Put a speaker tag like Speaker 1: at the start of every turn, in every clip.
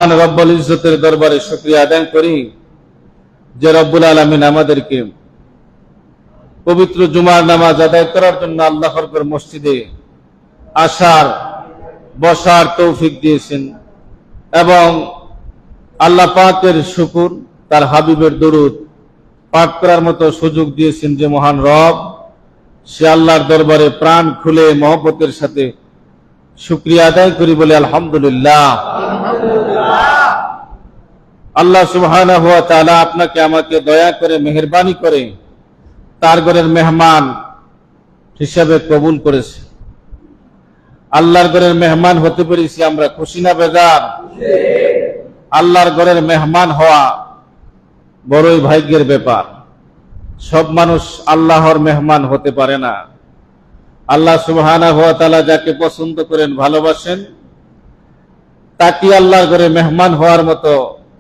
Speaker 1: রব্বুল ইজ্জতের দরবারে শুকরিয়া আদায় করি যে রব্বুল আলামিন আমাদেরকে পবিত্র জুমার নামাজ আদায় করার জন্য আল্লাহর ঘর মসজিদে আসার বসার তৌফিক দিয়েছেন এবং আল্লাহ পাকের শুকর, তার হাবিবের দরুদ পাঠ করার মতো সুযোগ দিয়েছেন যে মহান রব, সে আল্লাহর দরবারে প্রাণ খুলে মহব্বতের সাথে শুকরিয়া আদায় করি বলে আলহামদুলিল্লাহ। আল্লাহ সুবহানাহু ওয়া তাআলা আপনাকে আমাকে দয়া করে মেহেরবানি করে তার ঘরের মেহমান হিসাবে কবুল করেছে। আল্লাহর ঘরের মেহমান হতে পেরেছি আমরা খুশি না বেজার? আল্লাহর ঘরের মেহমান হওয়া বড়ই ভাগ্যের ব্যাপার। সব মানুষ আল্লাহর মেহমান হতে পারে না। আল্লাহ সুবহানাহু ওয়া তাআলা যাকে পছন্দ করেন, ভালোবাসেন, তাকে আল্লাহর ঘরে মেহমান হওয়ার মতো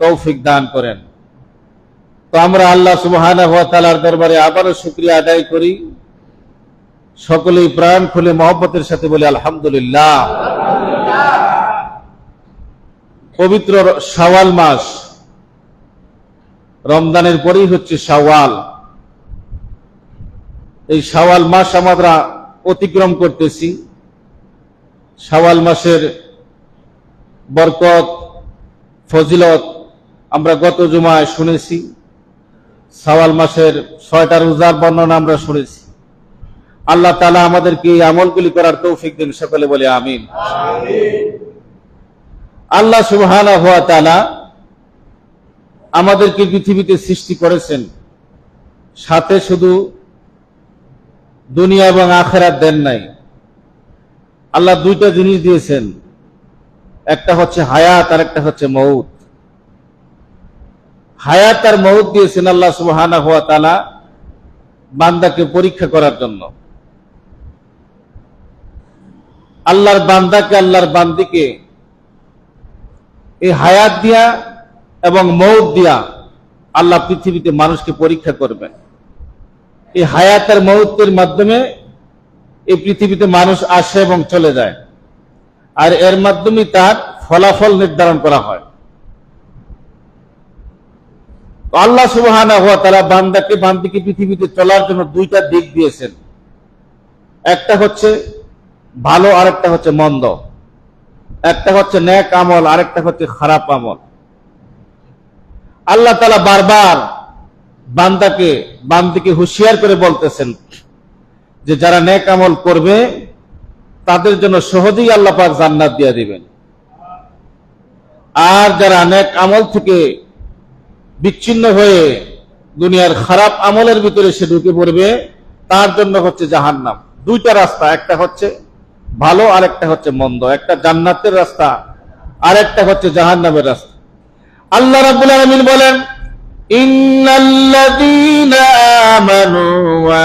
Speaker 1: তৌফিক দান করেন। তো আমরা আল্লাহ সুবহানাহু ওয়া তাআলার দরবারে আবারও শুকরিয়া আদায় করি, সকলেই প্রাণ খুলে মহব্বতের সাথে বলি আলহামদুলিল্লাহ। পবিত্র শাওয়াল মাস, রমজানের পরেই হচ্ছে শাওয়াল। এই শাওয়াল মাস আমরা অতিক্রম করতেছি। শাওয়াল মাসের বরকত, ফজিলত আমরা গত জুমায় শুনেছি। শাওয়াল মাসের 6টা রোজার বর্ণনা আমরা শুনেছি। আল্লাহ তাআলা আমাদেরকে এই আমলগুলি করার তৌফিক দিন, সকলে বলে আমিন। আল্লাহ সুবহানাহু ওয়া তাআলা আমাদেরকে পৃথিবীতে সৃষ্টি করেছেন, সাথে শুধু দুনিয়া এবং আখিরাত দেন নাই। আল্লাহ দুইটা জিনিস দিয়েছেন, একটা হচ্ছে হায়াত আর একটা হচ্ছে মউত। হায়াত আর মউত দিয়েছেন আল্লাহ সুবহানাহু ওয়া তাআলা বান্দাকে পরীক্ষা করার জন্য। আল্লাহর বান্দাকে, আল্লাহর বান্দিকে এই হায়াত দিয়া এবং মউত দিয়া আল্লাহ পৃথিবীতে মানুষকে পরীক্ষা করবেন। এই হায়াত আর মউতের মাধ্যমে এই পৃথিবীতে মানুষ আসে এবং চলে যায়, আর এর মাধ্যমে তার ফলাফল নির্ধারণ করা হয়। আল্লাহ সুবহানাহু ওয়া তাআলা বান্দাকে, বান্দিকে পৃথিবীতে চলার জন্য দুইটা দিক দিয়েছেন, একটা হচ্ছে ভালো আর একটা হচ্ছে মন্দ, একটা হচ্ছে নেক আমল আর একটা হচ্ছে খারাপ আমল। আল্লাহ তাআলা বারবার বান্দিকে হুঁশিয়ার করে বলতেছেন যে যারা নেক আমল করবে তাদের জন্য সহজেই আল্লাহ পাক জান্নাত দিয়ে দিবেন, আর যারা নেক আমল থেকে বিচ্ছিন্ন হয়ে দুনিয়ার খারাপ আমলের ভিতরে সে ঢুকে পড়বে, তার জন্য হচ্ছে জাহান্নাম। দুইটা রাস্তা, একটা হচ্ছে ভালো আর একটা হচ্ছে মন্দ, একটা জান্নাতের রাস্তা আর একটা হচ্ছে জাহান্নামের রাস্তা। আল্লাহ রাব্বুল আলামিন বলেন, ইন্নাল্লাযীনা আমানু ওয়া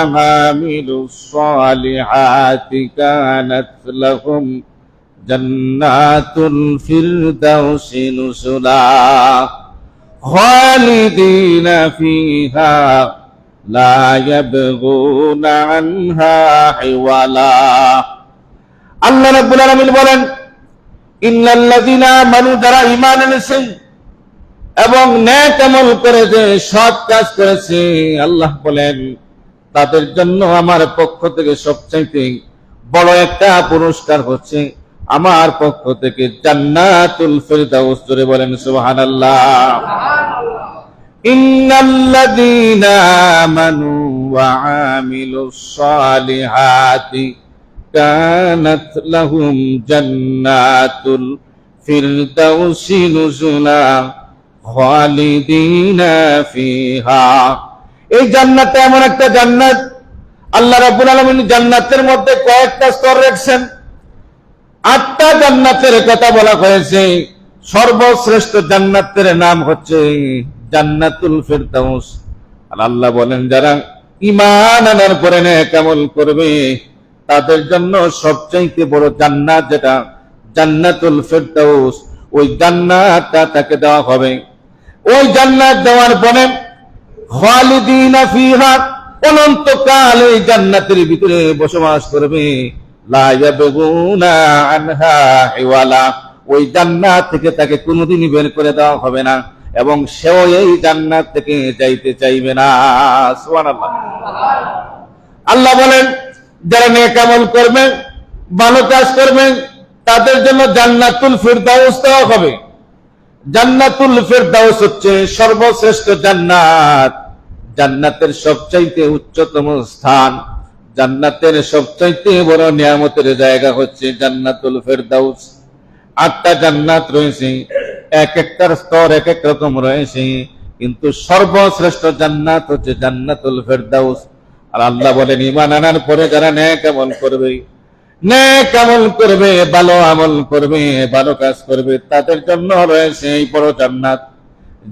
Speaker 1: আমিলুস সালিহাতি কানাত লাহুম জান্নাতুল ফিরদাউসি নুজুলা খালিদিনা ফিহা লা ইয়াবগুনা আনহা হিওয়ালা। আল্লাহ রাব্বুল আলামিন বলেন, ইন্নাল্লাযীনা আমানু, যারা ঈমান এনেছে এবং নেক আমল করেছে, সৎ কাজ করেছে, আল্লাহ বলেন তাদের জন্য আমার পক্ষ থেকে সবচাইতে বড় একটা পুরস্কার হচ্ছে আমার পক্ষ থেকে জান্নাতুল ফিরদাউস। জোরে বলেন সুবহানাল্লাহ। ইন্নাল্লাযীনা আমানু ওয়া আমিলুস সালিহাতি কানাত লাহুম জান্নাতুল ফিরদাউসি নুজুলা খালিদিনা ফিহা। এই জান্নাতটা এমন একটা জান্নাত, আল্লাহ রাব্বুল আলামিন জান্নাতের মধ্যে কয়েকটা স্তর রাখছেন। 8টা জান্নাতের কথা বলা হয়েছে। সর্বশ্রেষ্ঠ জান্নাতের নাম হচ্ছে জান্নাতুল ফিরদাউস। আর আল্লাহ বলেন যারা ঈমান আনার পরে নেক আমল করবে তাদের জন্য সবচেয়ে বড় জান্নাত যেটা জান্নাতুল ফিরদাউস, ওই জান্নাতটা তাকে দেওয়া হবে। ওই জান্নাত দেওয়ার পরে খালিদিনা ফিহা, অনন্তকাল এই জান্নাতের ভিতরে বসবাস করবে। লা ইয়াবগুনা আনহা হিওয়ালা, ওই জান্নাত থেকে তাকে কোনোদিনই বের করে দেওয়া হবে না, এবং সেও এই জান্নাত থেকে যাইতে চাইবে না। সুবহানাল্লাহ। আল্লাহ বলেন, যারা নেক আমল করবেন, ভালো কাজ করবেন, তাদের জন্য জান্নাতুল ফিরদাউস দেওয়া হবে। জান্নাতুল ফিরদাউস হচ্ছে সর্বশ্রেষ্ঠ জান্নাত, জান্নাতের সবচাইতে উচ্চতম স্থান, জান্নাতের সবচাইতে বড় নিয়ামতের জায়গা হচ্ছে জান্নাতুল ফিরদাউস। 8টা জান্নাত রয়েছে, এক একটার স্তর এক এক রকম রয়েছে, কিন্তু সর্বশ্রেষ্ঠ জান্নাত হচ্ছে জান্নাতুল ফিরদাউস। আর আল্লাহ বলেন, ঈমান আনার পরে যারা নেক আমল করবে, নেক আমল করবে, ভালো আমল করবে, ভালো কাজ করবে, তাদের জন্য রয়েছে এই বড় জান্নাত।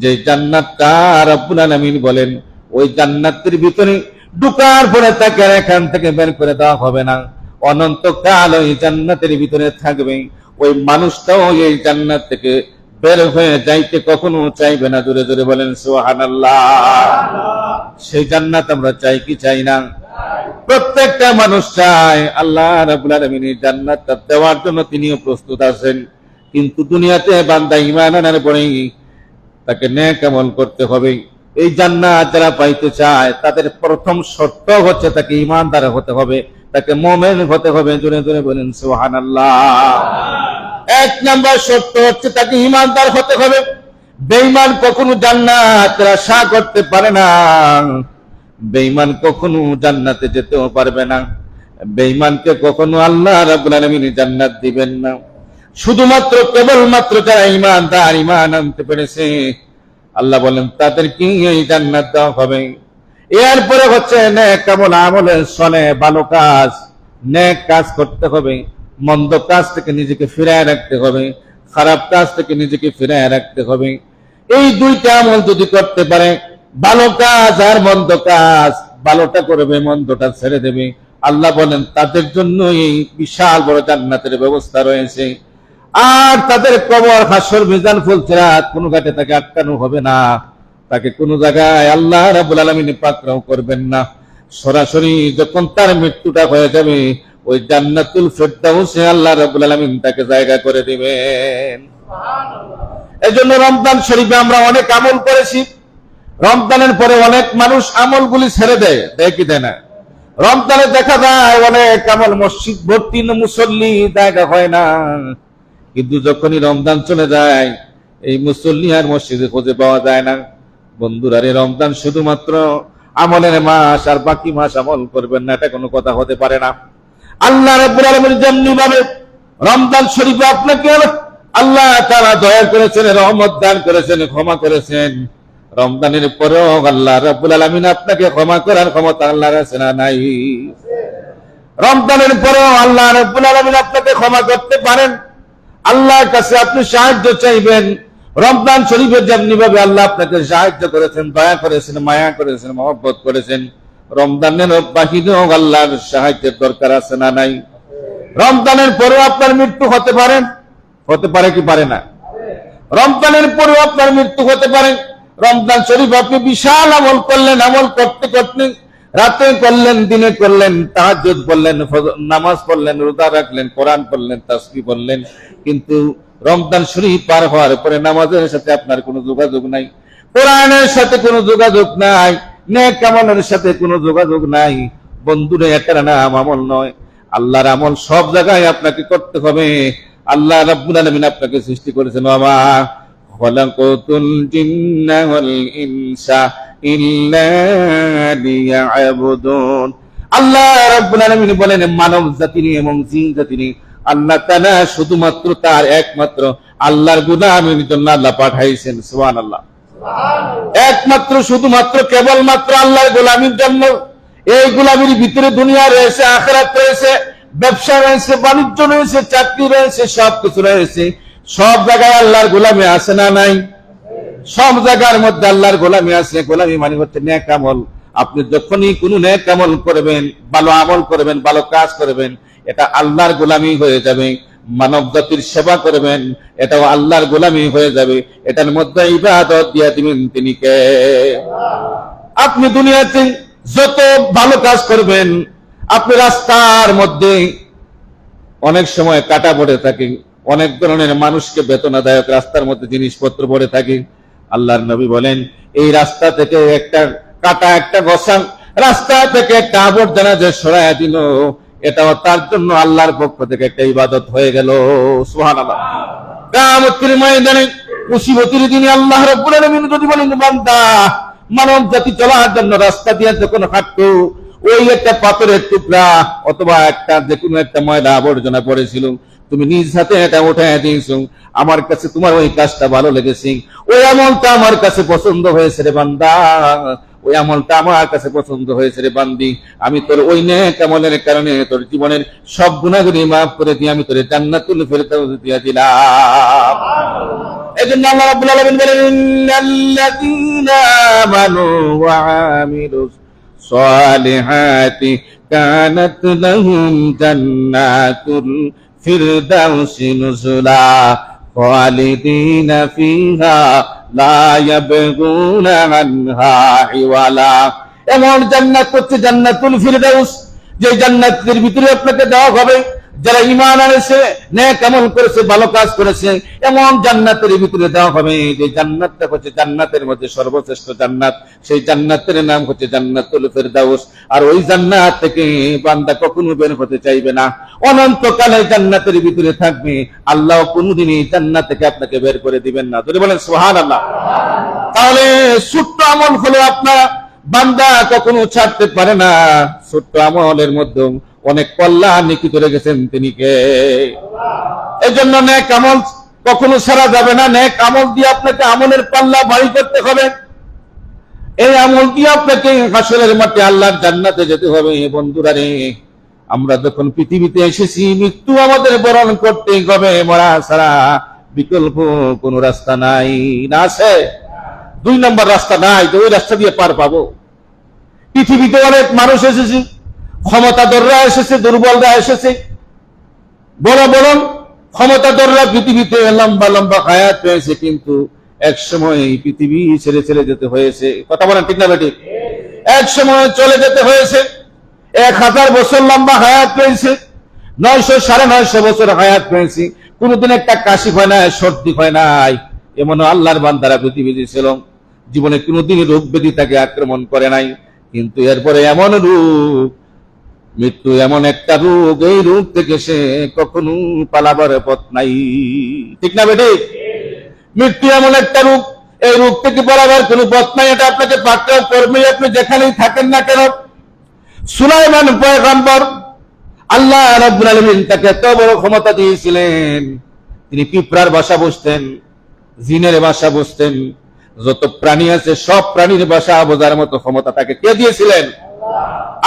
Speaker 1: যে জান্নাতটা রব্বুল আলামিন বলেন, ওই জান্নাতের ভিতরে ঢোকার পরে তাকে এখান থেকে বের করে দেওয়া হবে না, অনন্তকাল ওই জান্নাতের ভিতরে থাকবে। ওই মানুষটাও এই জান্নাত থেকে বের হয়ে যাইতে কখনো চাইবে না। জোরে জোরে বলেন সুবহানাল্লাহ। সেই জান্নাত আমরা চাই কি চাই না? প্রত্যেকটা মানুষ চায়। আল্লাহ রাব্বুল আলামিন এই জান্নাতটা দেওয়ার জন্য তিনিও প্রস্তুত আছেন, কিন্তু দুনিয়াতে বান্দা ঈমান আনার পরেই তাকে নেক আমল করতে হবে। এই জান্নাত যারা পাইতে চায়, তাদের প্রথম শর্ত হচ্ছে তাকে ঈমানদার হতে হবে, তাকে মুমিন হতে হবে। জোরে জোরে বলেন সুবহানাল্লাহ। 1 নাম্বার শর্ত হচ্ছে তাকে ঈমানদার হতে হবে। বেঈমান কখনো জান্নাতের আশা করতে পারে না, বেঈমান কখনো জান্নাতে যেতেও পারবে না, বেঈমানকে কখনো আল্লাহ রাব্বুল আলামিন জান্নাত দিবেন না। শুধুমাত্র কেবলমাত্র যারা ঈমানদার, ঈমান আনতে পেরেছে, আল্লাহ বলেন তাদেরকে এই জান্নাত দেওয়া হবে। এরপরে হচ্ছে নেক আমল, আমলের সনে ভালো কাজ, নেক কাজ করতে হবে, মন্দ কাজ থেকে নিজেকে ফিরায় রাখতে হবে, খারাপ কাজ থেকে নিজেকে ফিরায় রাখতে হবে। এই 2টা আমল যদি করতে পারে, ভালো কাজ আর মন্দ কাজ, ভালোটা করবে, মন্দটা ছেড়ে দেবে, আল্লাহ বলেন তাদের জন্য এই বিশাল বড় জান্নাতের ব্যবস্থা রয়েছে। আর তাদের কবর, হাসর, মিজান, ফুলসিরাত কোনো ঘাটে তাকে আটকানো হবে না, তাকে কোনো জায়গায় আল্লাহ রাব্বুল আলামিন পাকড়াও করবেন না। সরাসরি যখন তার মৃত্যুটা হয়ে যাবে, ওই জান্নাতুল ফিরদাউসে আল্লাহ রাব্বুল আলামিন তাকে জায়গা করে দিবেন। এজন্য রমজান শরীফে আমরা অনেক আমল করেছি। রমজানের পরে অনেক মানুষ আমলগুলি ছেড়ে দেয়, দেয় কি দেয় না? রমজানে দেখা যায় অনেক আমল, মসজিদ ভর্তি মুসল্লি, জায়গা হয় না। কিন্তু যখনই রমজান চলে যায়, এই মুসল্লি আর মসজিদে খুঁজে পাওয়া যায় না। বন্ধুরা, রমজান শুধুমাত্র আমলের মাস, আর বাকি মাস আমল করবেন না, এটা কোনো কথা হতে পারে না। আল্লাহ রাব্বুল আলামিন যেমনি ভাবে রমজান শরীফে আপনাকে আল্লাহ তাআলা দয়া করেছেন, রহমত দান করেছেন, ক্ষমা করেছেন, রমজানের পরেও আল্লাহ রাব্বুল আলামিন আপনাকে ক্ষমা করার ক্ষমতা আল্লাহর আছে না নাই? রমজানের পরেও আল্লাহ রাব্বুল আলামিন আপনাকে ক্ষমা করতে পারেন। আল্লাহর কাছে আপনি সাহায্য চাইবেন। রমজান শরীফে যেমনি ভাবে আল্লাহ আপনাকে সাহায্য করেছেন, দয়া করেছেন, মায়া করেছেন, মহব্বত করেছেন, রমজানের বাহিরেও আল্লাহর সাহায্যের দরকার আছে না নাই? রমজানের পরেও আপনার মৃত্যু হতে পারে, হতে পারে কি পারে না? রমজানের পরেও আপনার মৃত্যু হতে পারে। রমজান শরীফ আপনি বিশাল আমল করলেন, আমল করতে করতে রাতে করলেন, দিনে করলেন, তাহাজ্জুদ পড়লেন, নামাজ পড়লেন, রোজা রাখলেন, কোরআন পড়লেন, তাসবিহ পড়লেন, কিন্তু রমজান শরীফ পার হওয়ার পরে নামাজের সাথে আপনার কোনো যোগাযোগ নাই, কোরআনের সাথে কোনো যোগাযোগ নাই, নেক আমলের সাথে কোনো যোগাযোগ নাই। বন্ধুরা, এটার নাম আমল নয়। আল্লাহর আমল সব জায়গায় আপনাকে করতে হবে। আল্লাহ রাব্বুল আলামিন আপনাকে সৃষ্টি করেছেন, ওয়া খালাকাতুল জিন্না ওয়াল ইনসা ইল্লা লিয়াবুদুন। আল্লাহ রাব্বুল আলামিন বলেন, মানব জাতি নিয়ে এবং জিন জাতি নিয়ে আল্লাহ তাআলা শুধুমাত্র তার একমাত্র আল্লাহর গোলামীর জন্য আল্লাহ পাঠাইছেন। সুবহানাল্লাহ। একমাত্র শুধুমাত্র কেবলমাত্র আল্লাহর গোলামীর জন্য। এই গোলামীর ভিতরে দুনিয়া রয়েছে, আখিরাত রয়েছে, ব্যবসা রয়েছে, বাণিজ্য রয়েছে, চাকরি রয়েছে, সবকিছু রয়েছে। সব জায়গায় আল্লাহর গোলামী আছে না নাই? সব জায়গার মধ্যে আল্লাহর গোলামী আছে। গোলামী মানে হচ্ছে নেক আমল। আপনি যখনই কোনো নেক আমল করবেন, ভালো আমল করবেন, ভালো কাজ করবেন, এটা আল্লাহর গোলামী হয়ে যাবে। মানব জাতির সেবা করবেন, এটাও আল্লাহর গোলামী হয়ে যাবে। এটার মধ্যে ইবাদত দিয়া দিবেন তিনি কে? আপনি দুনিয়াতে যত ভালো কাজ করবেন, আপনি রাস্তার মধ্যে অনেক সময় কাটা পড়ে থাকে, অনেক ধরনের মানুষকে বেদনাদায়ক রাস্তার মধ্যে জিনিসপত্র পড়ে থাকে। আল্লাহর নবী বলেন, এই রাস্তা থেকে একটা কাটা, একটা গসা, রাস্তা থেকে একটা আবর্জনা যে সরাইয়া দিল, এটাও তার জন্য আল্লাহর পক্ষ থেকে একটা ইবাদত হয়ে গেল। সুবহানাল্লাহ। কিয়ামতের ময়দানে মুসিবতের দিনে আল্লাহ রাব্বুল আলামিন যদি বলেন, বান্দা মানব জাতি চলার জন্য রাস্তা দিয়ে যখন হাঁটতো, ওই একটা পাথরের টুকরা অথবা একটা যে কোনো একটা ময়লা আবর্জনা পড়েছিল, তুমি নিজ হাতে এটা উঠায় দিয়েছো, আমার কাছে তোমার ওই কাজটা ভালো লেগেছে, ওই আমলটা আমার কাছে পছন্দ হয়েছে রে বান্দা, ওই আমলটা আমার কাছে পছন্দ হয়েছে রে বান্দি, আমি তোর ওই নেক আমলের কারণে তোর জীবনের সব গুনাহগুলি মাফ করে দিয়ে আমি তোর জান্নাতুল ফেরদাউস দিয়ে দিলাম। এজন্য আল্লাহ রাব্বুল আলামিন বলেন, ইন্নাল্লাযীনা আমানু ওয়া আমিলুস সালিহাতি কানাত লাহুম জান্নাতুল ফিরদাউসি নুজুলা খালিদিনা ফিহা লা ইয়াবগুনা আনহা হিওয়ালা। এমন জান্নাত হচ্ছে জান্নাতুল ফিরদাউস, যে জান্নাতের ভিতরে আপনাকে দেওয়া হবে যারা ঈমান আনছে, নেক আমল করেছে, ভালো কাজ করেছে, এমন জান্নাতের ভিতরে দেওয়া হবে যে জান্নাতটা হচ্ছে জান্নাতের মধ্যে সর্বশ্রেষ্ঠ জান্নাত। সেই জান্নাতের নাম হচ্ছে জান্নাতুল ফিরদাউস। আর ওই জান্নাত থেকে বান্দা কখনো বের হতে চাইবে না, অনন্তকালে জান্নাতের ভিতরে থাকবে। আল্লাহ কোনদিনই জান্নাত থেকে আপনাকে বের করে দিবেন না। যদি বলেন সুবহানাল্লাহ। তাহলে ছোট্ট আমল হলো আপনার বান্দা কখনো ছাড়তে পারে না। ছোট্ট আমলের মধ্যে অনেক কল্যাণ নিহিত রেখেছেন তিনি কে? এই জন্য নেক আমল কখনো ছাড়া যাবে না। নেক আমল দিয়ে আপনাকে আমলের পাল্লা ভারী করতে হবে। এই আমল দিয়ে আপনাকে হাসরের মাঠে আল্লাহর জান্নাতে যেতে হবে। বন্ধুরা রে, আমরা যখন পৃথিবীতে এসেছি, মৃত্যু আমাদের বরণ করতেই হবে, মরা ছাড়া বিকল্প কোন রাস্তা নাই। না আছে? 2 নম্বর রাস্তা নাই, যে ওই রাস্তা দিয়ে পার পাবো। পৃথিবীতে অনেক মানুষ এসেছে, ক্ষমতাধররা এসেছে, দুর্বলরা এসেছে, বড় বড় ক্ষমতাধররা পৃথিবীতে লম্বা লম্বা হায়াত পেয়েছে, কিন্তু এক সময় পৃথিবী ছেড়ে ছেড়ে যেতে হয়েছে। কথা বলেন ঠিক না বেটি? এক সময় চলে যেতে হয়েছে। 1000 বছর লম্বা হায়াত পেয়েছে, 900 950 বছর হায়াত পেয়েছি, কোনদিন একটা কাশি হয় নাই, সর্দি হয় নাই। এমন আল্লাহর বান্দারা পৃথিবীতে ছিল, জীবনে কোনদিন রোগ ব্যাধি তাকে আক্রমণ করে নাই। কিন্তু এরপরে এমন রোগ, মৃত্যু এমন একটা রোগ, এই রোগ থেকে সে কখনো পালাবার পথ নাই। ঠিক না বেটি? মৃত্যু এমন একটা রোগ, এই রোগ থেকে পালাবার কোনো পথ নাই। এটা আপনাকে পাকড়াও করবে, আপনি যেখানেই থাকেন না কেন। সুলাইমান পয়গম্বর, আল্লাহ রাব্বুল আলামিন তাকে এত বড় ক্ষমতা দিয়েছিলেন, তিনি পিঁপড়ার বাসা বসতেন, জিনের বাসা বসতেন, যত প্রাণী আছে সব প্রাণীর বাসা বোঝার মতো ক্ষমতা তাকে কে দিয়েছিলেন?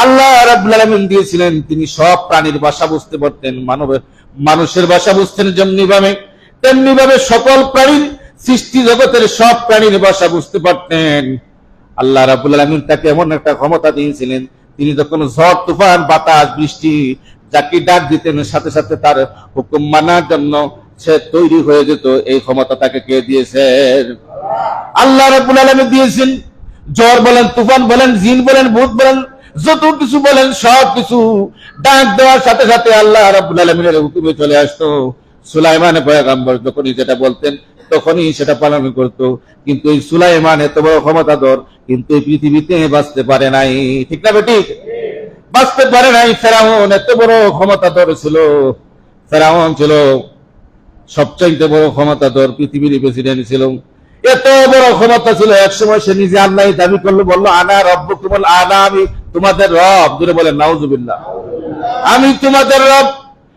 Speaker 1: আল্লাহ রাব্বুল আলামিন দিয়েছিলেন। তিনি সব প্রাণীর ভাষা বুঝতে পারতেন, মানুষের ভাষা বুঝতেন যেমনি ভাবে, তেমনি ভাবে সকল প্রাণীর সৃষ্টি জগতের সব প্রাণীর ভাষা বুঝতে পারতেন। আল্লাহ রাব্বুল আলামিন তাকে এমন একটা ক্ষমতা দিয়েছিলেন, তিনি যখন ঝড় তুফান বাতাস বৃষ্টি যাকে ডাক দিতেন, সাথে সাথে তার হুকুম মানার জন্য সে তৈরি হয়ে যেত। এই ক্ষমতা তাকে কে দিয়েছেন? আল্লাহ রাব্বুল আলামিন দিয়েছেন। ঝড় বলেন, তুফান বলেন, জিন বলেন, ভূত বলেন, যত কিছু বলেন সব কিছু ডাক দেওয়ার সাথে সাথে আল্লাহ রাব্বুল আলামিনের হুকুমে চলে আসতো। সুলাইমান পয়গম্বর যখনই যেটা বলতেন তখনই সেটা পালন করত। কিন্তু এই সুলাইমান এত বড় ক্ষমতাধর, কিন্তু এই পৃথিবীতে বাঁচতে পারে নাই। ঠিক না বেটি? বাঁচতে পারে নাই। ফেরাউন এত বড় ক্ষমতাধর ছিল। ফেরাউন ছিল সবচাইতে বড় ক্ষমতাধর, পৃথিবীর প্রেসিডেন্ট ছিল। এত বড় ক্ষমতা ছিল, একসময় সে নিজে আল্লাহ দাবি করলো, বললো আনা রব্বুকুমুল আ'লা, আমি তোমাদের রব। জোরে বলেন নাউজুবিল্লাহ। আমি তোমাদের রব।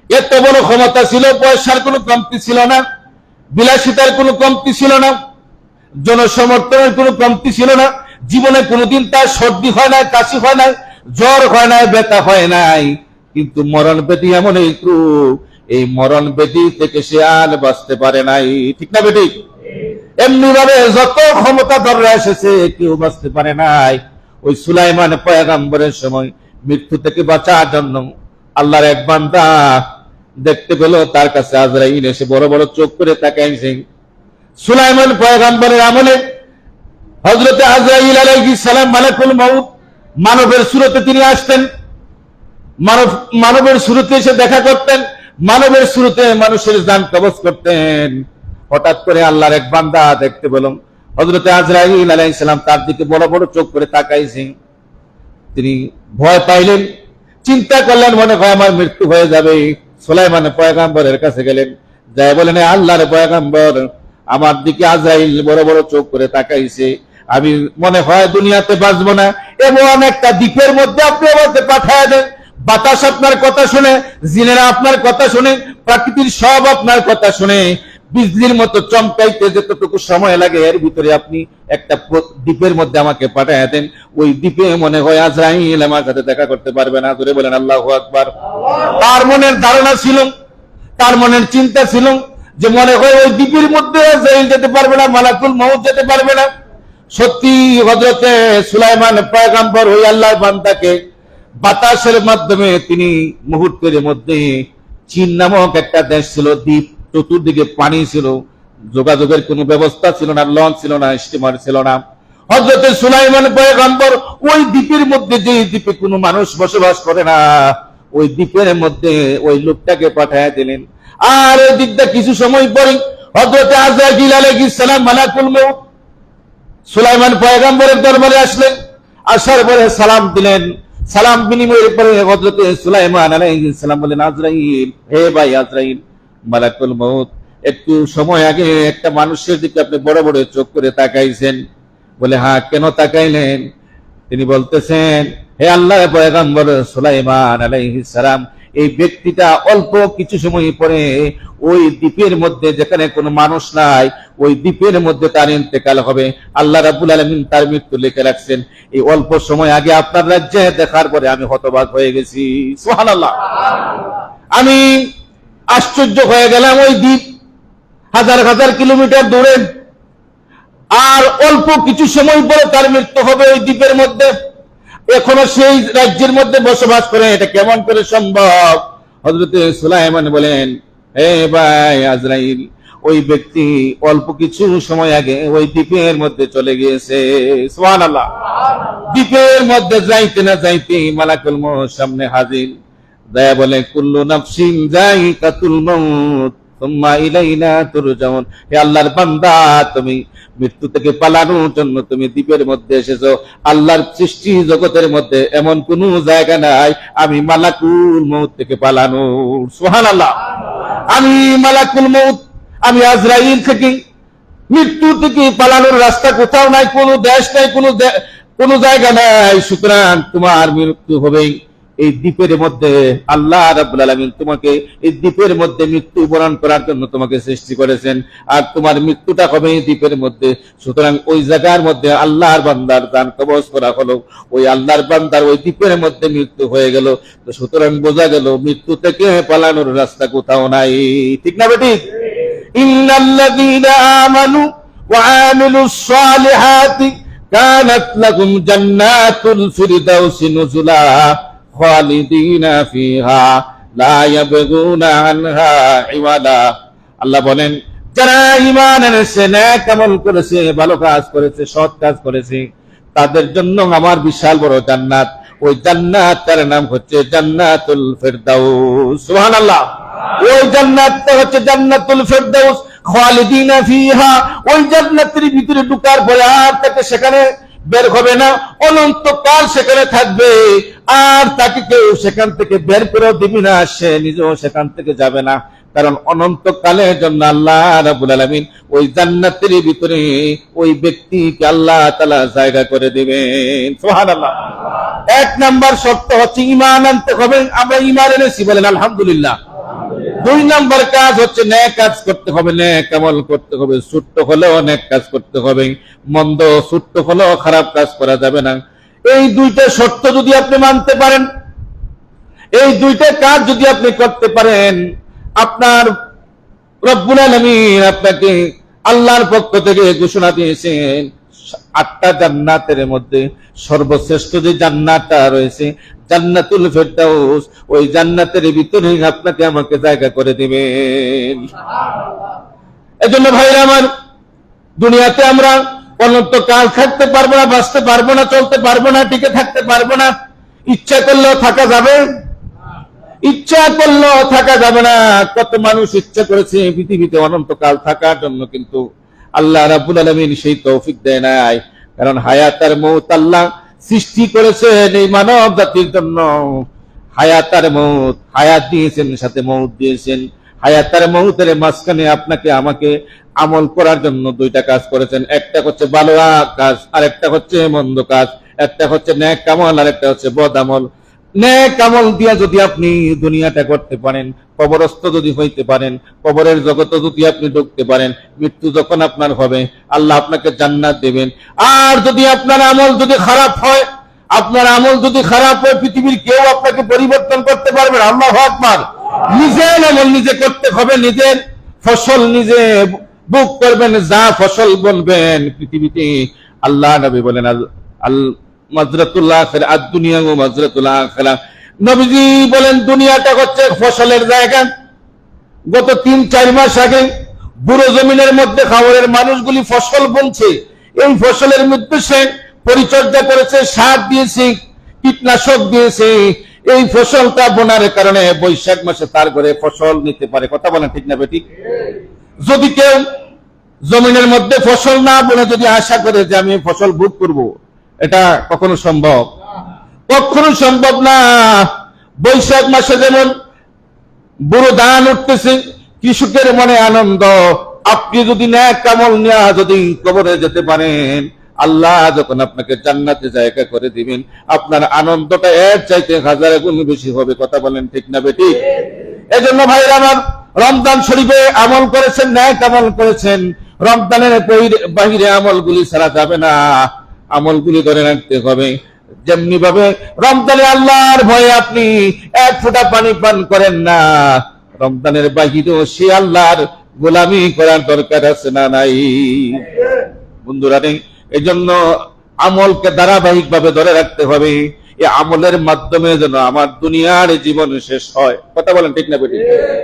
Speaker 1: এত বড় ক্ষমতা ছিল, পয়সার কোনো কমতি ছিল না, বিলাসিতার কোনো কমতি ছিল না, জনসমর্থনের কোনো কমতি ছিল না। জীবনে কোনোদিন তার সর্দি হয় নাই, কাশি হয় নাই, জ্বর হয় নাই, ব্যথা হয় নাই। কিন্তু মরণ ব্যাধি এমন একটু, এই মরণ ব্যাধি থেকে সে আর বাঁচতে পারে নাই। ঠিক না বেটি? এমনি ভাবে যত ক্ষমতাধররা এসেছে কেউ বাঁচতে পারে নাই। ওই সুলাইমান পয়গম্বরের সময় মৃত্যু থেকে বাঁচার জন্য আল্লাহর এক বান্দা দেখতে পেল, তার কাছে আজরাইল এসে বড় বড় চোখ করে তাকাইছে। সুলাইমান পয়গম্বরের আমলে হযরতে আজরাইল আলাইহিস সালাম মালাকুল মউত মানবের সুরতে তিনি আসতেন, মানবের সুরতে এসে দেখা করতেন। মানবের শুরুতে মানুষের জান কবজ করতেন। হঠাৎ করে আল্লাহর এক বান্দা দেখতে পেলাম হযরত আজরাইল আলাইহিস সালাম তার দিকে বড় বড় চোখ করে তাকাইছে। তিনি ভয় পাইলেন, চিন্তা করলেন মনে হয় আমার মৃত্যু হয়ে যাবে। সুলাইমান পয়গম্বরের কাছে গেলেন, যাই বলেন আল্লাহর পয়গম্বর, আমার দিকে আজরাইল বড় বড় চোখ করে তাকাইছে, আমি মনে হয় দুনিয়াতে বাঁচবো না, এমন একটা দ্বীপের মধ্যে আপনি আমাকে পাঠায় দেন। বাতাস আপনার কথা শুনে, জিনেরা আপনার কথা শুনে, প্রকৃতির সব আপনার কথা শুনে বিজলির মতো চমকাইতে যতটুকু সময় লাগে এর ভিতরে আপনি একটা দ্বীপের মধ্যে আমাকে পাঠায় দেন। ওই দ্বীপে মনে হয় আজরাইল আমার সাথে দেখা করতে পারবে না। ধরে বলেন আল্লাহু আকবার। তার মনের ধারণা ছিল, তার মনের চিন্তা ছিল যে মনে হয় ওই দ্বীপের মধ্যে আজরাইল যেতে পারবে না, মালাকুল মউত যেতে পারবে না। সত্যি হযরতে সুলাইমান পয়গম্বর ওই আল্লাহর বান্দাকে বাতাসের মাধ্যমে তিনি মুহূর্তের মধ্যে, চীন নামক একটা দেশ ছিল, দ্বীপ, চতুর্দিকে পানি ছিল, যোগাযোগের কোনো ব্যবস্থা ছিল না, লঞ্চ ছিল না, স্টিমার ছিল না। হযরতে সুলাইমান পয়গম্বর ওই দ্বীপের মধ্যে, যে দ্বীপে কোনো মানুষ বসবাস করে না, ওই দ্বীপের মধ্যে ওই লোকটাকে পাঠায় দিলেন। আর ওই দিকটা কিছু সময় পরে হযরতে আজরাইল আলাইহিস সালাম মালাকুল মউত সুলাইমান পয়গম্বরের দরবারে আসলেন। আসার পরে সালাম দিলেন। সালাম বিনিময়ের পরে হযরতে সুলাইমান আলাইহিস সালাম বলেন, আজরাইল, হে ভাই আজরাইল, মালাকুল মউত, একটু সময় আগে একটা মানুষের দিকে আপনি বড় বড় চোখ করে তাকাইছেন। বলে, হ্যাঁ, কেন তাকাইলেন? তিনি বলতেছেন, হে আল্লাহর পয়গম্বর সুলাইমান আলাইহিস সালাম, এই ব্যক্তিটা অল্প কিছু সময় পরে ওই দ্বীপের মধ্যে, যেখানে কোনো মানুষ নাই, ওই দ্বীপের মধ্যে তার ইন্তেকাল হবে। আল্লাহ রাব্বুল আলামিন তার মৃত্যু লিখে রাখছেন। এই অল্প সময় আগে আপনার রাজ্যে দেখার পরে আমি হতবাক হয়ে গেছি। সুবহানাল্লাহ। আমি আশ্চর্য হয়ে গেলাম। ওই দ্বীপ হাজার হাজার কিলোমিটার দূরে, আর অল্প কিছু সময় পরে তার মৃত্যু হবে ওই দ্বীপের মধ্যে, এখনো সেই রাজ্যের মধ্যে বসবাস করে, এটা কেমন করে সম্ভব? হযরতে সুলাইমান বলেন, হে ভাই আজরাইল, ওই ব্যক্তি অল্প কিছু সময় আগে ওই দ্বীপের মধ্যে চলে গিয়েছে। সুবহানাল্লাহ। দ্বীপের মধ্যে যাইতে না যাইতে মালাকুল মউত সামনে হাজির। দয়া বলে, কুল্লু নাফসিন যায়িকাতুল মউত সুম্মা ইলাইনা তুরজাউন। হে আল্লাহর বান্দা, তুমি মৃত্যু থেকে পালানোর জন্য তুমি দ্বীপের মধ্যে এসেছো। আল্লাহর সৃষ্টি জগতের মধ্যে এমন কোন জায়গা নাই আমি মালাকুল মউত থেকে পালানো। সুবহানাল্লাহ। আমি মালাকুল মউত, আমি আজরাইল থেকে, মৃত্যু থেকে পালানোর রাস্তা কোথাও নাই, কোনো দেশ নাই, কোনো জায়গা নাই। সুতরাং তোমার মৃত্যু হবেই এই দ্বীপের মধ্যে। আল্লাহ রাব্বুল আলামিন তোমাকে এই দ্বীপের মধ্যে মৃত্যু বরণ করার জন্য তোমাকে সৃষ্টি করেছেন, আর তোমার মৃত্যুটা হবে এই দ্বীপের মধ্যে। সুতরাং ওই জায়গার মধ্যে আল্লাহর বান্দার জান কবজ করা হলো, ওই আল্লাহর বান্দার ওই দ্বীপের মধ্যে মৃত্যু হয়ে গেল। তো সুতরাং বোঝা গেল মৃত্যু থেকে পালানোর রাস্তা কোথাও নাই। ঠিক না বেটি? ইন্নাল্লাযীনা আমানু ওয়া আমিলুস সালিহাতি কানাত লাহুম জান্নাতুল ফিরদাউসি নুজুলা খালিদিনা ফিহা লা ইয়াবগুনা আনহা ইওয়ালা। আল্লাহ বলেন, যারা ঈমান এনেছে, নেক আমল করেছে, ভালো কাজ করেছে, সৎ কাজ করেছে, তাদের জন্য আমার বিশাল বড় জান্নাত। ওই জান্নাতের নাম হচ্ছে জান্নাতুল ফিরদাউস। সুবহানাল্লাহ। ওই জান্নাতটা হচ্ছে জান্নাতুল ফিরদাউস, খালিদিনা ফিহা। ওই জান্নাতের ভিতরে ঢোকার পরে আর তাকে সেখানে বের হবে না, অনন্তকাল সেখানে থাকবে, আর তাকে কেউ সেখান থেকে বের করেও দিবি না, সে নিজেও সেখান থেকে যাবে না। কারণ অনন্তকালের জন্য আল্লাহ রাব্বুল আলামিন ওই জান্নাতের ভিতরে ওই ব্যক্তিকে আল্লাহ তাআলা জায়গা করে দিবেন। সুবহানাল্লাহ। এক নাম্বার শর্ত হচ্ছে ঈমান আনতে হবে। আমরা ঈমান এনেছি, বলেন আলহামদুলিল্লাহ। দুই নাম্বার কাজ হচ্ছে নেক কাজ করতে হবে, নেক আমল করতে হবে। ছোট্ট হলেও নেক কাজ করতে হবে, মন্দ ছোট্ট হলেও খারাপ কাজ করা যাবে না। এই দুইটা শর্ত যদি আপনি মানতে পারেন, এই দুইটা কাজ যদি আপনি করতে পারেন, আপনার রব্বুল আলামিন আপনাকে আল্লাহর পক্ষ থেকে ঘোষণা দিয়েছেন 8টা জান্নাতের মধ্যে সর্বশ্রেষ্ঠ যে জান্নাতটা রয়েছে জান্নাতুল ফিরদাউস, ওই জান্নাতের ভিতরে আপনাকে আমাকে জায়গা করে দিবেন। এজন্য ভাইরা আমার, দুনিয়াতে আমরা অনন্তকাল থাকতে পারবো না, বাঁচতে পারবো না, চলতে পারবো না, টিকে থাকতে পারবো না। ইচ্ছা করলেও থাকা যাবে, ইচ্ছা করলেও থাকা যাবে না। কত মানুষ ইচ্ছা করেছে পৃথিবীতে অনন্তকাল থাকার জন্য, কিন্তু আল্লাহ রাব্বুল আলামিন সেই তৌফিক দেয় নাই। কারণ হায়াত আর মউত আল্লাহ সৃষ্টি করেছেন এই মানব জাতির জন্য। হায়াত আর মউত, হায়াত দিয়েছেন সাথে মউত দিয়েছেন। হায়াত আর মউতের মাঝখানে আপনাকে আমাকে আমল করার জন্য দুইটা কাজ করেছেন। একটা হচ্ছে ভালো কাজ, আর একটা হচ্ছে মন্দ কাজ। একটা হচ্ছে নেক আমল, আর একটা হচ্ছে বদ আমল। নেক আমল দিয়া যদি আপনি দুনিয়াটা করতে পারেন, কবরস্থ যদি হইতে পারেন, কবরের জগতে যদি আপনি ঢুকতে পারেন, মৃত্যু যখন আপনার হবে আল্লাহ আপনাকে জান্নাত দেবেন। আর যদি আপনার আমল যদি খারাপ হয়, আপনার আমল যদি খারাপ হয়, পৃথিবীর কেউ আপনাকে পরিবর্তন করতে পারবে না। আল্লাহু আকবার। নিজের আমল নিজে করতে হবে, নিজের ফসল নিজে ভোগ করবেন, যা ফসল বলবেন পৃথিবীতে। আল্লাহ নবী বলেন আল মাজরাতুল আখিরা আদ-দুনিয়া ওয়া মাজরাতুল আখিরা। নবীজি বলেন দুনিয়াটা হচ্ছে ফসলের জায়গা। গত ৩-৪ মাস আগে বুড়ো জমিনের মধ্যে খাবারের মানুষগুলি ফসল বুনছে। এই ফসলের মধ্যে সে পরিচর্যা করেছে, সার দিয়েছে, কীটনাশক দিয়েছে। এই ফসলটা বোনার কারণে বৈশাখ মাসে তার ঘরে ফসল নিতে পারে। কথা বলেন ঠিক না বেঠিক? যদি কেউ জমিনের মধ্যে ফসল না বলে যদি আশা করে যে আমি ফসল ভোগ করব, এটা কখনো সম্ভব? কখনো সম্ভব না। বৈশাখ মাসে যেমন বুড়ো ধান উঠতেছে, কৃষকের মনে আনন্দ। আপনি যদি নেক আমল নিয়ে যদি কবরে যেতে পারেন, আল্লাহ যখন আপনাকে জান্নাতে জায়গা করে দিবেন, আপনার আনন্দটা এর চাইতে 1000 গুণ বেশি হবে। কথা বলেন ঠিক না বেঠিক? এজন্য ভাইরা আমার, রমজান শরীফে আমল করেছেন, নেক আমল করেছেন, রমজানের বাহিরে আমলগুলি ছাড়া যাবে না। আমলগুলি ধরে রাখতে হবে। যেমনি ভাবে রমজানে আল্লাহর ভয়ে আপনি এক ফোঁটা পানি পান করেন না, রমজানের বাহিরেও সে আল্লাহর গোলামি করার দরকার আছে না নাই? বন্ধুরা নেই, এই জন্য আমলকে ধারাবাহিক ভাবে ধরে রাখতে হবে। এই আমলের মাধ্যমে যেন আমার দুনিয়ার জীবন শেষ হয়। কথা বলেন ঠিক না বেঠিক?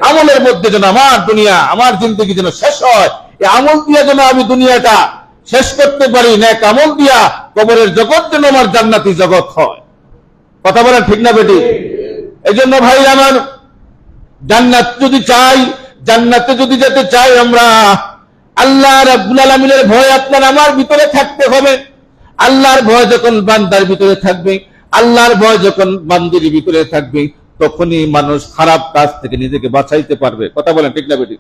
Speaker 1: আমলের মধ্যে যেন আমার দুনিয়া, আমার জিন্দগি যেন শেষ হয়। এই আমল দিয়ে যেন আমি দুনিয়াটা শেষ করতে পারি। নেক আমল দিয়া কবরের জগৎ যেন আমার জান্নাতি জগৎ হয়। কথা বলেন ঠিক না বেঠিক? এই জন্য ভাই আমার, জান্নাত যদি চাই, জান্নাতে যদি যেতে চাই আমরা, আল্লাহ রাব্বুল আলামিনের ভয় আপনার আমার ভিতরে থাকতে হবে। আল্লাহর ভয় যখন বান্দার ভিতরে থাকবে, আল্লাহর ভয় যখন বান্দির ভিতরে থাকবে, তখনই মানুষ খারাপ কাজ থেকে নিজেকে বাঁচাইতে পারবে। কথা বলেন ঠিক না বেঠিক?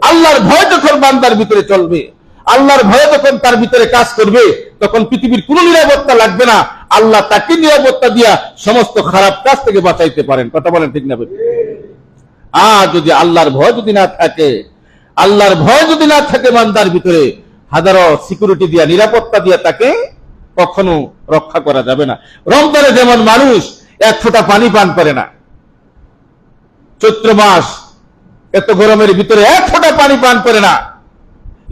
Speaker 1: আল্লাহর ভয় যখন বান্দার ভিতরে চলবে, আল্লাহর ভয় যখন তার ভিতরে কাজ করবে, তখন পৃথিবীর কোন নিরাপত্তা লাগবে না। আল্লাহ তাকে নিরাপত্তা দিয়া সমস্ত খারাপ কাজ থেকে বাঁচাইতে পারেন। কথা বলেন ঠিক না বেঠিক? আর যদি আল্লাহর ভয় যদি না থাকে, আল্লাহর ভয় যদি না থাকে বান্দার ভিতরে, হাজারো সিকিউরিটি দিয়া, নিরাপত্তা দিয়া তাকে কখনো রক্ষা করা যাবে না। রমজানে যেমন মানুষ এক ফোঁটা পানি পান করে না, চৈত্র মাস এত গরমের ভিতরে এক ফোঁটা পানি পান করে না,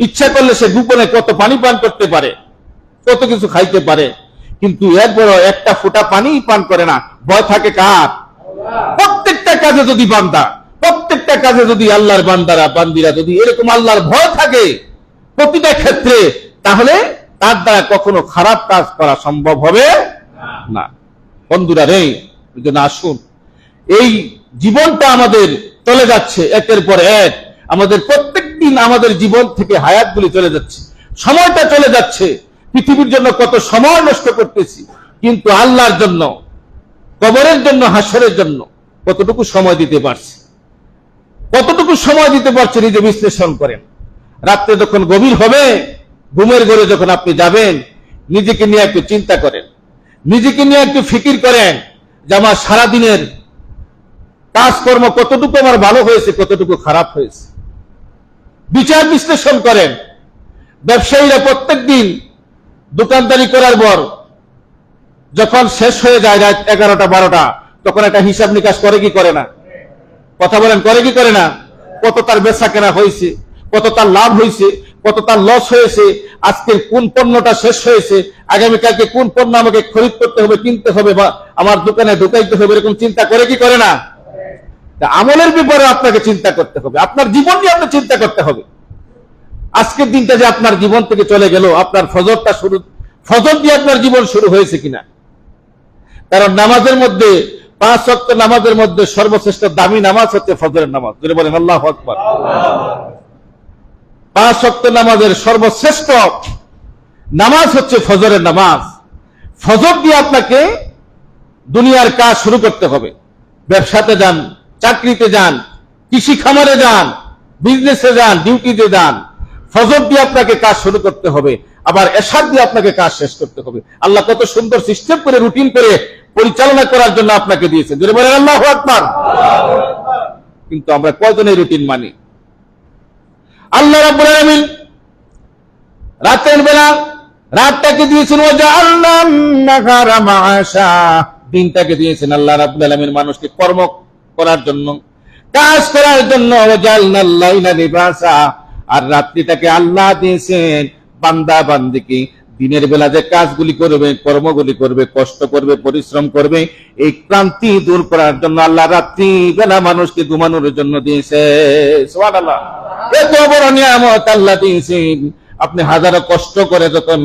Speaker 1: ইচ্ছা করলে সে গোপনে কত পানি পান করতে পারে, কত কিছু খাইতে পারে, কিন্তু এরপর একটা ফোঁটা পানি পান করে না। ভয় থাকে কার? প্রত্যেকটা কাজে যদি বান্দা, প্রত্যেকটা কাজে যদি আল্লাহর বান্দারা বান্দিরা যদি এরকম আল্লাহর ভয় থাকে প্রতিটা ক্ষেত্রে, তাহলে তার দ্বারা কখনো খারাপ কাজ করা সম্ভব হবে না। বন্ধুরা রে, আসুন, এই জীবনটা আমাদের চলে যাচ্ছে একের পর এক। আমাদের প্রত্যেক দিন আমাদের জীবন থেকে হায়াতগুলি চলে যাচ্ছে, সময়টা চলে যাচ্ছে। পৃথিবীর জন্য কত সময় নষ্ট করতেছি, কিন্তু আল্লাহর জন্য, কবরের জন্য, হাসরের জন্য কতটুকু সময় দিতে পারছি, কতটুকু সময় দিতে পারছি নিজে বিশ্লেষণ করেন। রাত্রে যখন গভীর হবে, ঘুমের ঘরে যখন আপনি যাবেন, নিজেকে নিয়ে একটু চিন্তা করেন, নিজেকে নিয়ে একটু ফিকির করেন যে আমার সারাদিনের কাজকর্ম কতটুকু আমার ভালো হয়েছে, কতটুকু খারাপ হয়েছে। বিচার বিশ্লেষণ করেন। ব্যবসায়ীরা প্রত্যেক দিন দোকানদারি করার পর যখন শেষ হয়ে যায় রাত 11টা 12টা, তখন একটা হিসাব নিকাশ করে কি করে না? কথা বলেন, করে কি করে না? কত তার বেচা কেনা হয়েছে, কত তার লাভ হয়েছে, কত তার লস হয়েছে, আজকের কোন পণ্যটা শেষ হয়েছে, আগামীকালকে কোন পণ্য আমাকে খরিদ করতে হবে, কিনতে হবে, বা আমার দোকানে ঢুকাইতে হবে, এরকম চিন্তা করে কি করে না? আমলের ব্যাপারে আপনাকে চিন্তা করতে হবে, আপনার জীবন নিয়ে আপনার চিন্তা করতে হবে। আজকের দিনটা যে আপনার জীবন থেকে চলে গেল, আপনার ফজরটা শুরু, ফজর দিয়ে আপনার জীবন শুরু হয়েছে কিনা? কারণ নামাজের মধ্যে 5 ওয়াক্ত নামাজের মধ্যে সর্বশ্রেষ্ঠ দামি নামাজ হচ্ছে ফজরের নামাজ। যদি বলেন আল্লাহু আকবার। 5 ওয়াক্ত নামাজের সর্বশ্রেষ্ঠ নামাজ হচ্ছে ফজরের নামাজ। ফজর দিয়ে আপনাকে দুনিয়ার কাজ শুরু করতে হবে। ব্যবসাতে যান, চাকরিতে যান, কৃষি খামারে যান, বিজনেসে যান, ডিউটিতে যান, ফজর দিয়ে আপনাকে কাজ শুরু করতে হবে, আবার এশার দিয়ে আপনাকে কাজ শেষ করতে হবে। আল্লাহ কত সুন্দর সিস্টেম করে, রুটিন করে পরিচালনা করার জন্য আপনাকে দিয়েছেন। যদি বলেন আল্লাহু আকবার। কিন্তু আমরা কয়জন এই রুটিন মানি? আল্লাহ রাব্বুল আলামিন রাতের বেলা রাতটাকে দিয়েছেন ওয়াজআলনান নাহারা মাআশা, দিনটাকে দিয়েছেন আল্লাহ রাব্বুল আলামিন মানুষকে কর্ম করার জন্য, কাজ করার জন্য। ওয়াজআলনাল লাইলা লিবাসা, আর রাত্রিটাকে আল্লাহ দিয়েছেন বান্দা বান্দিকে দিনের বেলা যে কাজগুলি করবে, কর্মগুলি করবে, কষ্ট করবে, পরিশ্রম করবে, এই ক্লান্তি দূর করার জন্য আল্লাহ রাত্রি বেলা মানুষকে ঘুমানোর জন্য দিয়েছে। সুবহানাল্লাহ, এত বড় নিয়ামত আল্লাহ দিয়েছেন। আপনি হাজারো কষ্ট করে যখন,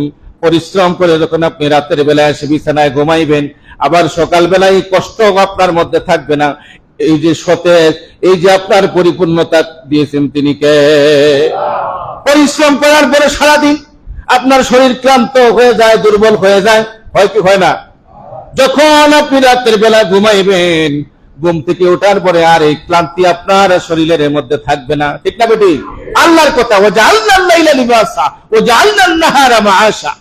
Speaker 1: পরিশ্রম করে যখন আপনি রাতের বেলায় এসে বিছানায় ঘুমাইবেন, আবার সকাল বেলায় এই কষ্ট আপনার মধ্যে থাকবে না। এই যে সতেজ, এই যে আপনার পরিপূর্ণতা দিয়েছেন তিনি কে? পরিশ্রম করার পরে সারাদিন আপনার শরীর ক্লান্ত হয়ে যায়, দুর্বল হয়ে যায়, হয় কি হয় না? যখন আপনি রাতের বেলা ঘুমাইবেন, ঘুম থেকে ওঠার পরে আর এই ক্লান্তি আপনার শরীরের মধ্যে থাকবে না। ঠিক না বেটি? আল্লাহর কথা, ওয়াজআলনাল লাইলা লিবাসা ওয়াজআলনান নাহারা মাআশা।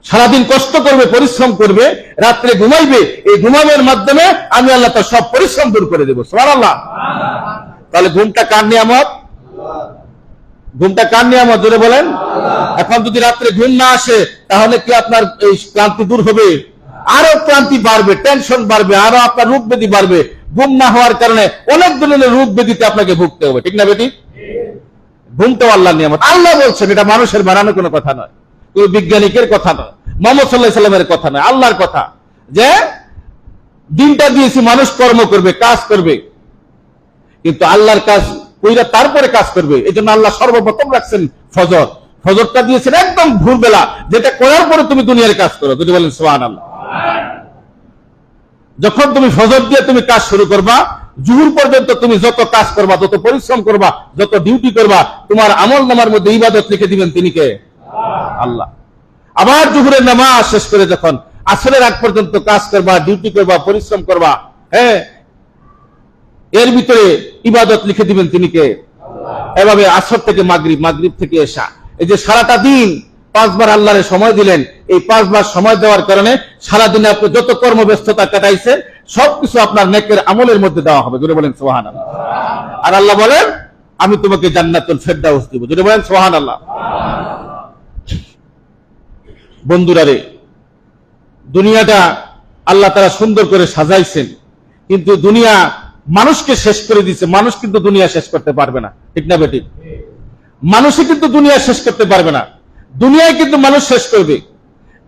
Speaker 1: সারাদিন কষ্ট করবে, পরিশ্রম করবে, রাত্রে ঘুমাইবে, এই ঘুমানোর মাধ্যমে আমি আল্লাহ তার সব পরিশ্রম দূর করে দেবো। সুবহানাল্লাহ। তাহলে ঘুমটা কার নিয়ামত? ঘুমটা কার নিয়ামত? জোরে বলেন। এখন যদি রাত্রে ঘুম না আসে, তাহলে কি আপনার এই ক্লান্তি দূর হবে? আরো ক্লান্তি বাড়বে, টেনশন বাড়বে, আরো আপনার রোগ ব্যাধি বাড়বে। ঘুম না হওয়ার কারণে অনেক ধরনের রোগ ব্যাধিতে আপনাকে ভুগতে হবে। ঠিক না বেটি? ঘুমটাও আল্লাহর নিয়ামত। আল্লাহ বলছেন, এটা মানুষের বানানো কোনো কথা নয়, কোন বৈজ্ঞানিকের কথা নয়, মুহাম্মদ সাল্লাল্লাহু আলাইহি সাল্লামের কথা নয়, আল্লাহর কথা। যে দিনটা দিয়েছি মানুষ কর্ম করবে, কাজ করবে, কিন্তু আল্লাহর কাজ কইরা তারপরে কাজ করবে। এই জন্য আল্লাহ সর্বপ্রথম রাখছেন ফজর। ফজরটা দিয়েছেন একদম ভোরবেলা, যেটা করার পরে তুমি দুনিয়ার কাজ করো। যদি বলেন সুবহানাল্লাহ। যখন তুমি ফজর দিয়ে তুমি কাজ শুরু করবা, জুহুর পর্যন্ত তুমি যত কাজ করবা, যত পরিশ্রম করবা, যত ডিউটি করবা, তোমার আমলনামার মধ্যে ইবাদত লিখে দিবেন তিনি কে? আল্লাহ। আবার জুহুরের নামাজ শেষ করে যখন আসরের আগ পর্যন্ত কাজ করবা, ডিউটি করবা, পরিশ্রম করবা, হ্যাঁ, এর ভিতরে ইবাদত লিখে দিবেন তিনি কে? এভাবে আসর থেকে মাগরিব, মাগরিব থেকে এশা, এই যে সারাটা দিন 5 বার আল্লাহরে সময় দিলেন। এই 5 বার সময় দেওয়ার কারণে সারাদিনে আপনি যত কর্মব্যস্ততা কাটাইছেন সবকিছু আপনার নেকের আমলের মধ্যে দেওয়া হবে। জোরে বলেন সুবহানাল্লাহ। আর আল্লাহ বলেন, আমি তোমাকে জান্নাতুল ফেরদাউস দিব। জোরে বলেন সুবহানাল্লাহ। বন্ধুরা রে, দুনিয়াটা আল্লাহ তাআলা সুন্দর করে সাজাইছেন, কিন্তু দুনিয়া মানুষকে শেষ করে দিয়েছে। মানুষ কিন্তু দুনিয়া শেষ করতে পারবে না। ঠিক না বেটি? মানুষই কিন্তু দুনিয়া শেষ করতে পারবে না, দুনিয়ায় কিন্তু মানুষ শেষ করবে।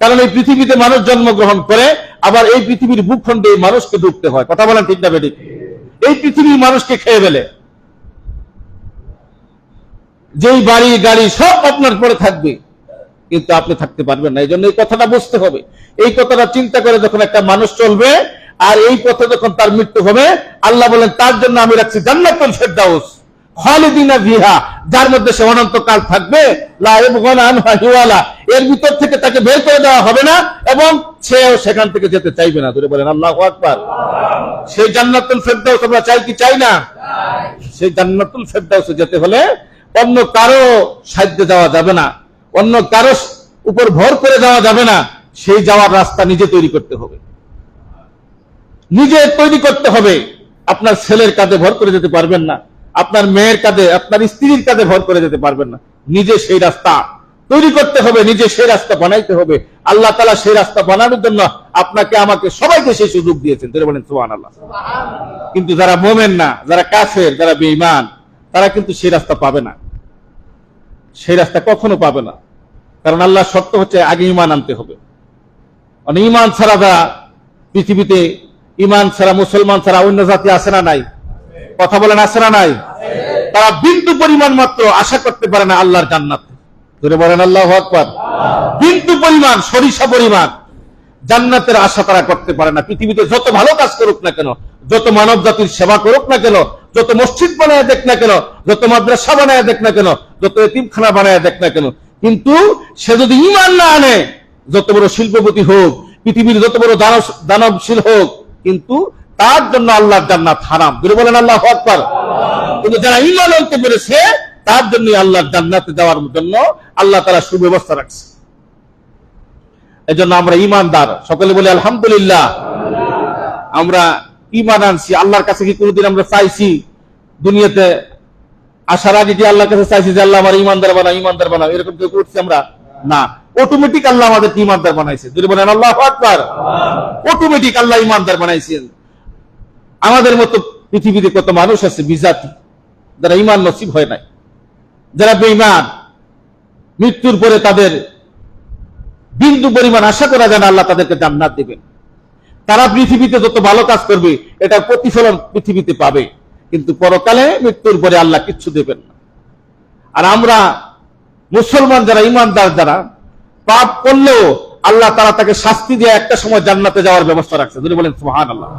Speaker 1: কারণ এই পৃথিবীতে মানুষ জন্মগ্রহণ করে, আবার এই পৃথিবীর ভূখণ্ডে মানুষকে ঢুকতে হয়। কথা বলেন ঠিক না বেটি? এই পৃথিবী মানুষকে খেয়ে ফেলে। যেই বাড়ি গাড়ি সব আপনার পরে থাকবে, কিন্তু আপনি থাকতে পারবেন না। এই জন্য এই কথাটা বুঝতে হবে। এই কথাটা চিন্তা করে যখন একটা মানুষ চলবে, আর এই পথে যখন তার মৃত্যু হবে, আল্লাহ বলেন তার জন্য আমি রাখছি জান্নাতুল ফেরদাউস খালিদিনা ফিহা, যার মধ্যে সে অনন্তকাল থাকবে। লা ইয়াবগুনা আনহা হিওয়ালা, এর ভিতর থেকে তাকে বের করে দেওয়া হবে না, এবং সেও সেখান থেকে যেতে চাইবে না। ধরে বলেন আল্লাহু আকবার। সেই জান্নাতুল ফেরদাউস আমরা চাই কি চাই না? সেই জান্নাতুল ফেরদাউসে যেতে হলে অন্য কারো সাহায্যে যাওয়া যাবে না, অন্য কারো উপর ভর করে যাওয়া যাবে না। সেই যাওয়ার রাস্তা নিজে তৈরি করতে হবে, নিজে তৈরি করতে হবে। আপনার ছেলের কাঁধে ভর করে যেতে পারবেন না, আপনার মেয়ের কাঁধে, আপনার স্ত্রীর কাঁধে ভর করে যেতে পারবেন না। নিজে সেই রাস্তা তৈরি করতে হবে, নিজে সেই রাস্তা বানাইতে হবে। আল্লাহ তাআলা সেই রাস্তা বানানোর জন্য আপনাকে, আমাকে, সবাইকে সেই সুযোগ দিয়েছেন। তারা বলেন সুবহানাল্লাহ। কিন্তু যারা মুমিন না, যারা কাফের, যারা বেঈমান, তারা কিন্তু সেই রাস্তা পাবে না। সেই রাস্তা কখনো পাবে না। কারণ আল্লাহর শর্ত হচ্ছে আগে ঈমান আনতে হবে। মানে ঈমান ছাড়া পৃথিবীতে, ঈমান ছাড়া, মুসলমান ছাড়া অন্য জাতি আছে না নাই? কথা বলেন আছে না নাই? তারা বিন্দু পরিমাণ মাত্র আশা করতে পারে না আল্লাহর জান্নাত। ধরে বলেন আল্লাহু আকবার। বিন্দু পরিমাণ, সরিষা পরিমাণ, জান্নাতের আশা তারা করতে পারে না। পৃথিবীতে যত ভালো কাজ করুক না কেন, যত মানব জাতির সেবা করুক না কেন, যত মসজিদ বানায় দেখ না কেন, যত মাদ্রাসা বানায় দেখ না কেন, যত এতিমখানা বানায় দেখ না কেন, কিন্তু সে যদি ঈমান না আনে, যত বড় শিল্পপতি হোক, পৃথিবীর যত বড় দানবশীল হোক, কিন্তু তার জন্য আল্লাহর জান্নাত হারাম। বলে বলেন আল্লাহু আকবার। কিন্তু যারা ঈমান আনতে পেরেছে তার জন্য আল্লাহর জান্নাতে যাওয়ার জন্য আল্লাহ তাআলা সুব্যবস্থা রাখছে। এজন্য আমরা ঈমানদার, সকলে বলি আলহামদুলিল্লাহ। আমরা ঈমান আনছি। আল্লাহর কাছে কি কোনোদিন আমরা চাইছি দুনিয়াতে আসার আগে কি আল্লাহর কাছে চাইছি যে আল্লাহ আমার ঈমানদার বানাও, ঈমানদার বানাও? এরকম কেউ করছি আমরা? না। অটোমেটিক আল্লাহ আমাদের ঈমানদার বানাইছে। যদি বলেন আল্লাহু আকবার। অটোমেটিক আল্লাহ ঈমানদার বানাইছেন। আমাদের মতো পৃথিবীতে কত মানুষ আছে বিজাতি, যারা ঈমান নসিব হয় নাই, যারা বেঈমান, মৃত্যুর পরে তাদের বিন্দু পরিমাণ আশা করা যায় না আল্লাহ তাদেরকে জান্নাত দিবেন। তারা পৃথিবীতে যত ভালো কাজ করবে এটার প্রতিফলন পৃথিবীতে পাবে, কিন্তু পরকালে মৃত্যুর পরে আল্লাহ কিচ্ছু দেবেন না। আর আমরা মুসলমান যারা, ঈমানদার যারা, পাপ করলেও আল্লাহ তাআলা তাকে শাস্তি দিয়ে একটা সময় জান্নাতে যাওয়ার ব্যবস্থা রাখছে। যদি বলেন সুবহানাল্লাহ।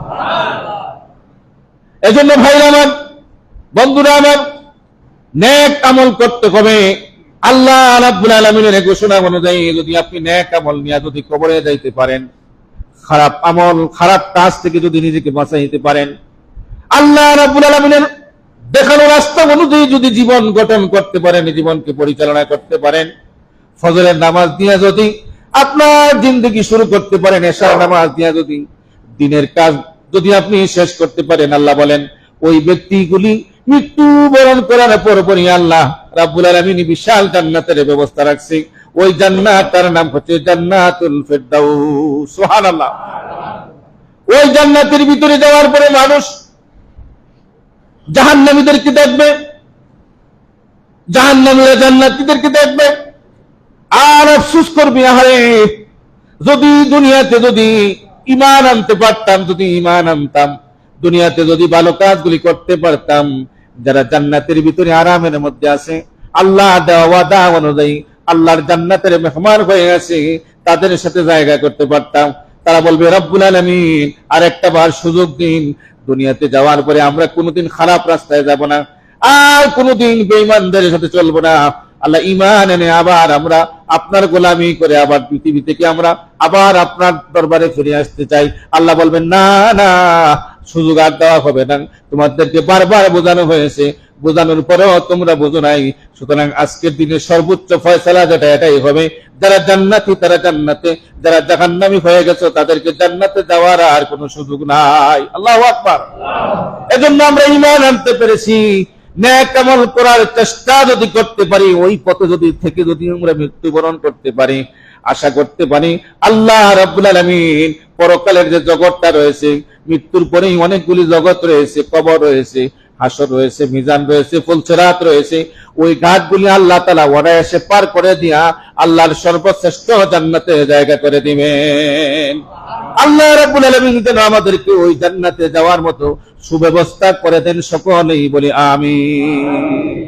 Speaker 1: এজন্য ভাইরা আমার, বন্ধুরা আমার, নেক আমল করতে হবে। আল্লাহ রাব্বুল আলামিনের ঘোষণা অনুযায়ী যদি আপনি নেক আমল নিয়ে যদি কবরে যাইতে পারেন, খারাপ আমল, খারাপ কাজ থেকে যদি নিজেকে বাঁচাইতে পারেন, আল্লাহ রাব্বুল আলামিনের দেখানো রাস্তা অনুযায়ী যদি জীবন গঠন করতে পারেন, জীবনকে পরিচালনা করতে পারেন, ফজরের নামাজ দিয়ে যদি আপনার জিন্দেগি শুরু করতে পারেন, এশার নামাজ দিয়ে যদি দিনের কাজ যদি আপনি শেষ করতে পারেন, আল্লাহ বলেন ওই ব্যক্তিগুলি মৃত্যুবরণ করার পরপরই আল্লাহ রাব্বুল আলামিন বিশাল জান্নাতের ব্যবস্থা রাখছে। ওই জান্নাতের নাম হচ্ছে জান্নাতুল ফিরদাউস। সুবহানাল্লাহ। ওই জান্নাতের ভিতরে যাওয়ার পরে মানুষ জাহান্নামীদেরকে দেখবে, জাহান্নামীরা জান্নাতীদেরকে দেখবে, আর আফসোস করবে, আরে যদি দুনিয়াতে যদি ঈমান আনতে পারতাম, যদি ঈমান আনতাম, দুনিয়াতে যদি ভালো কাজগুলি করতে পারতাম, যারা জান্নাতের ভিতরে আরামের মধ্যে আছে, আল্লাহ দেওয়া ওয়াদা অনুযায়ী আল্লাহর জান্নাতের মেহমান হয়ে আছে, তাদের সাথে জায়গা করতে পারতাম। তারা বলবে রব্বুল আলামিন আর একটা বার সুযোগ দিন, দুনিয়াতে যাওয়ার পরে আমরা কোনোদিন খারাপ রাস্তায় যাব না, আর কোনোদিন বেঈমানদের সাথে চলবো না। আল্লাহ ঈমান এনে আবার আমরা আপনার গোলামি করে আবার পৃথিবী থেকে আমরা আবার আপনার দরবারে ফিরে আসতে চাই। আল্লাহ বলবেন না না, সুযোগ আর দেওয়া হবে না, তোমাদেরকে বারবার বোঝানো হয়েছে, বোঝানোর পরেও তোমরা বোঝো নাই। সুতরাং আজকের দিনে সর্বোচ্চ ফয়সালা যেটা এটাই হবে, যারা জান্নাতি তারা জান্নাতে, যারা জাহান্নামী হয়ে গেছে তাদেরকে জান্নাতে যাওয়ার আর কোনো সুযোগ নাই। আল্লাহু আকবার। এজন্য আমরা ঈমান আনতে পেরেছি, নেক আমল করার চেষ্টা যদি করতে পারি, ওই পথে যদি থেকে যদি আমরা মৃত্যুবরণ করতে পারি, আশা করতে পারি আল্লাহ রাব্বুল আলামিন পরকালের যে জগৎটা রয়েছে, মৃত্যুর পরেই অনেকগুলি জগৎ রয়েছে, কবর রয়েছে, হাসর রয়েছে, মিজান রয়েছে, ফুলসিরাত রয়েছে, ওই ঘাটগুলি আল্লাহ তাআলা অনায়াসে পার করে দিয়া আল্লাহর সর্বশ্রেষ্ঠ জান্নাতে জায়গা করে দিবেন। আল্লাহ রাব্বুল আলামিন যেন আমাদেরকে ওই জান্নাতে যাওয়ার মতো সুব্যবস্থা করে দেন, সকলেই বলি আমিন।